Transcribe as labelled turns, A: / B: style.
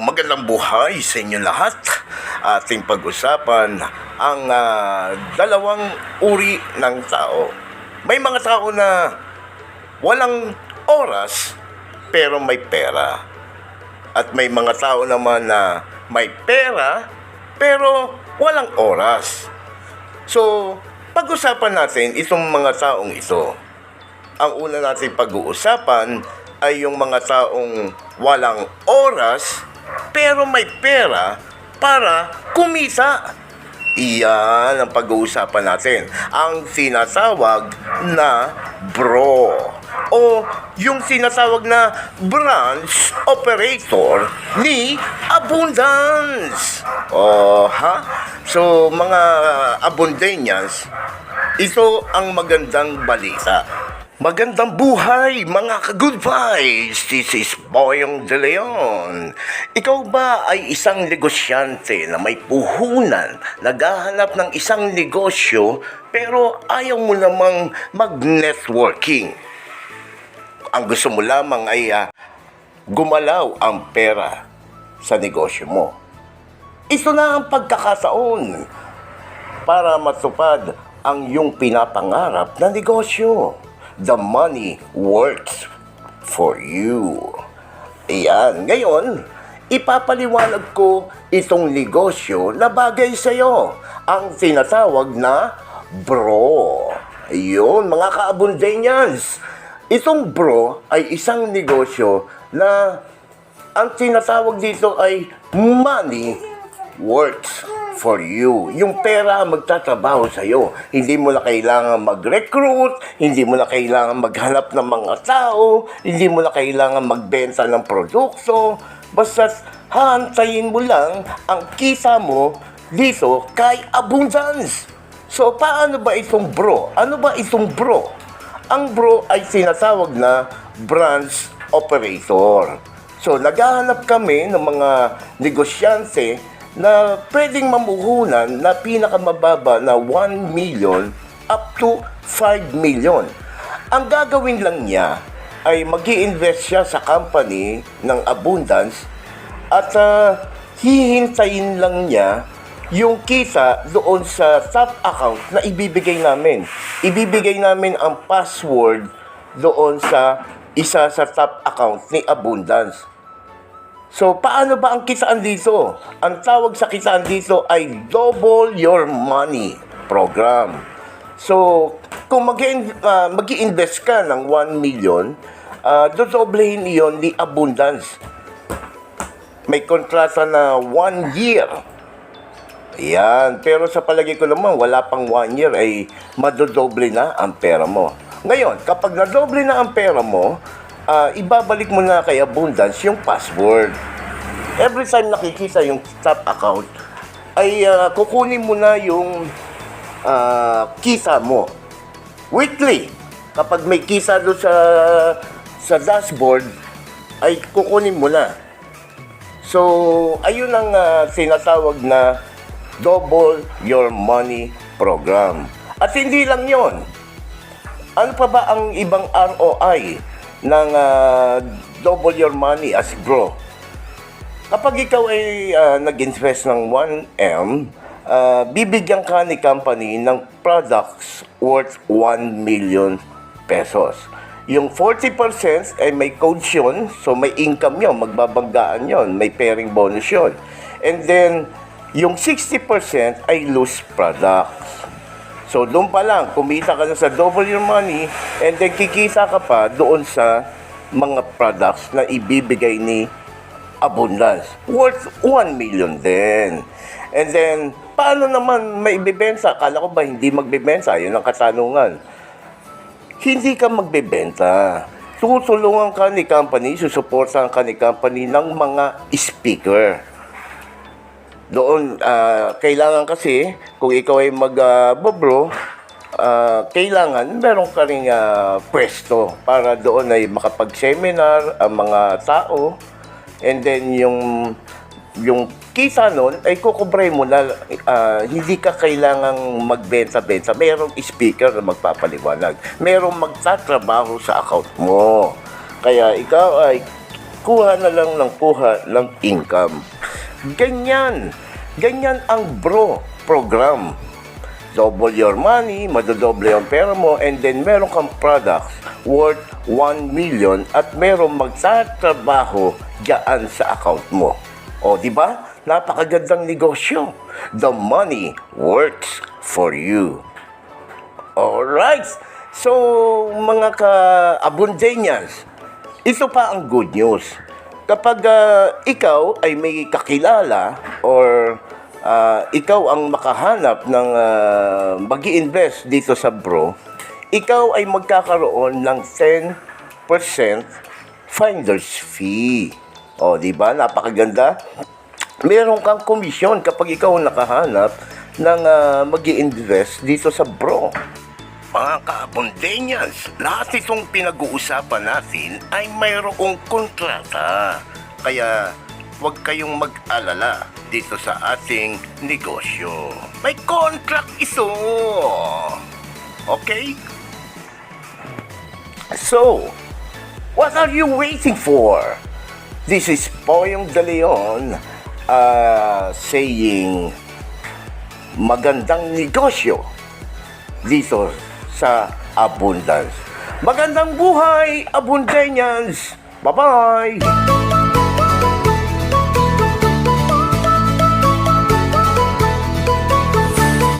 A: Magandang buhay sa inyo lahat. Ating pag-usapan ang dalawang uri ng tao. May mga tao na walang oras pero may pera. At may mga tao naman na may pera pero walang oras. So, pag-usapan natin itong mga taong ito. Ang una natin pag-uusapan ay yung mga taong walang oras pero may pera para kumita. Iyan ang pag-uusapan natin. Ang sinasawag na bro o yung sinasawag na branch operator ni Abundance. So mga Abundanians, ito ang magandang balita. Magandang buhay mga ka-good vibes! This is Boyong De Leon. Ikaw ba ay isang negosyante na may puhunan, naghahanap ng isang negosyo pero ayaw mo namang mag-networking? Ang gusto mo lamang ay gumalaw ang pera sa negosyo mo. Ito na ang pagkakataon para matupad ang iyong pinapangarap na negosyo. The money works for you. Ayan. Ngayon, ipapaliwanag ko itong negosyo na bagay sa'yo. Ang tinatawag na bro. Ayun, mga ka-Abundanians. Itong bro ay isang negosyo na ang tinatawag dito ay money works for you. Yung pera magtatrabaho sa iyo. Hindi mo na kailangan mag-recruit, hindi mo na kailangan maghanap ng mga tao, hindi mo na kailangan magbenta ng produkto. Basta hahantayin mo lang ang kita mo dito kay Abundance. So, paano ba itong bro? Ano ba itong bro? Ang bro ay sinatawag na branch operator. So, naghahanap kami ng mga negosyante na pwedeng mamuhunan na pinakamababa na 1 million up to 5 million. Ang gagawin lang niya ay mag-i-invest siya sa company ng Abundance at hihintayin lang niya yung kita doon sa top account na ibibigay namin. Ibibigay namin ang password doon sa isa sa top account ni Abundance. So, paano ba ang kitaan dito? Ang tawag sa kitaan dito ay Double Your Money Program. So, kung mag-i-invest ka ng 1 million, dodoblehin iyon ni Abundance. May kontrata na 1 year. Ayan. Pero sa palagi ko naman, wala pang 1 year ay madodoble na ang pera mo. Ngayon, kapag nadoble na ang pera mo, ibabalik mo na kay Abundance yung password. Every time nakikita yung top account, ay kukunin mo na yung kita mo. Weekly, kapag may kita doon sa dashboard, ay kukunin mo na. So, ayun ang sinatawag na Double Your Money Program. At hindi lang yon. Ano pa ba ang ibang ROI ng Double Your Money as bro? Kapag ikaw ay nag-invest ng 1M, bibigyan ka ni company ng products worth 1 million pesos. Yung 40% ay may coach yun, so may income yun, magbabanggaan yun, may pairing bonus yun. And then, yung 60% ay loose products. So, doon pa lang, kumita ka na sa Double Your Money, and then kikita ka pa doon sa mga products na ibibigay ni Abundance. Worth 1 million din. And then, paano naman may ibibenta? Akala ko ba hindi magbibenta? Yun ang katanungan. Hindi ka magbibenta. Tutulungan ka ni company, susuportahan ka ni company ng mga speaker. Doon, kailangan kasi, kung ikaw ay mag-bro, kailangan meron ka ring pwesto para doon ay makapag-seminar ang mga tao. And then, yung kita nun ay kukubre mo na hindi ka kailangang magbenta-benta. Merong speaker na magpapaliwanag. Merong magtatrabaho sa account mo. Kaya ikaw ay kuha na lang ng kuha ng income. Ganyan ang bro program. Double your money, madodoble yung pera mo, and then meron kang products worth 1 million at meron magtatrabaho diyan sa account mo. O, di ba? Napakagandang negosyo. The money works for you. Alright. So, mga ka-Abundanians, ito pa ang good news. Kapag ikaw ay may kakilala or ikaw ang makahanap ng mag-i-invest dito sa bro, ikaw ay magkakaroon ng 10% finder's fee. O, di ba? Napakaganda. Meron kang komisyon kapag ikaw nakahanap ng mag-i-invest dito sa bro. Mga ka-Abundanians, lahat itong pinag-uusapan natin ay mayroong kontrata. Kaya huwag kayong mag-alala dito sa ating negosyo. May contract ito. Okay? So, what are you waiting for? This is Poyong De Leon saying magandang negosyo dito sa Abundance. Magandang buhay, Abundanians! Bye-bye!